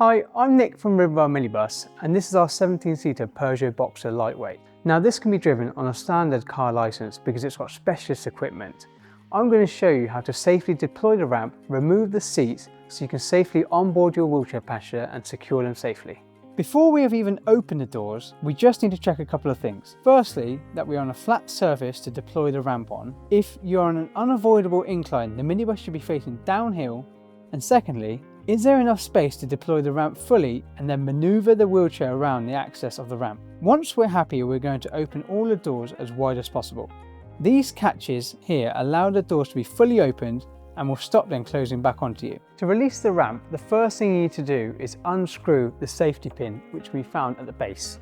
Hi, I'm Nick from Riverbar Minibus, and this is our 17-seater Peugeot Boxer lightweight. Now this can be driven on a standard car licence because it's got specialist equipment. I'm going to show you how to safely deploy the ramp, remove the seats so you can safely onboard your wheelchair passenger and secure them safely. Before we have even opened the doors, we just need to check a couple of things. Firstly, that we are on a flat surface to deploy the ramp on. If you're on an unavoidable incline, the minibus should be facing downhill. And secondly, is there enough space to deploy the ramp fully and then manoeuvre the wheelchair around the access of the ramp? Once we're happy, we're going to open all the doors as wide as possible. These catches here allow the doors to be fully opened and will stop them closing back onto you. To release the ramp, the first thing you need to do is unscrew the safety pin which we found at the base.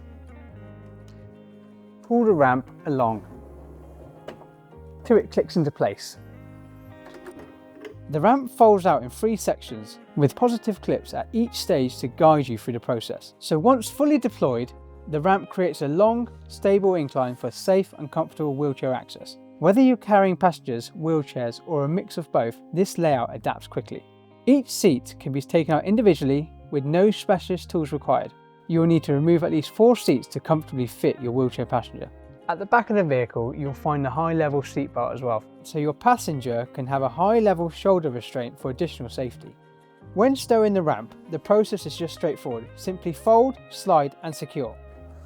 Pull the ramp along till it clicks into place. The ramp folds out in 3 sections with positive clips at each stage to guide you through the process. So once fully deployed, the ramp creates a long, stable incline for safe and comfortable wheelchair access. Whether you're carrying passengers, wheelchairs, or a mix of both, this layout adapts quickly. Each seat can be taken out individually with no specialist tools required. You will need to remove at least 4 seats to comfortably fit your wheelchair passenger. At the back of the vehicle, you'll find the high-level seat belt as well, so your passenger can have a high-level shoulder restraint for additional safety. When stowing the ramp, the process is just straightforward. Simply fold, slide and secure.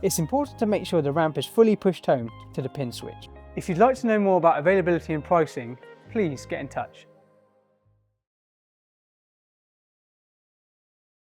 It's important to make sure the ramp is fully pushed home to the pin switch. If you'd like to know more about availability and pricing, please get in touch.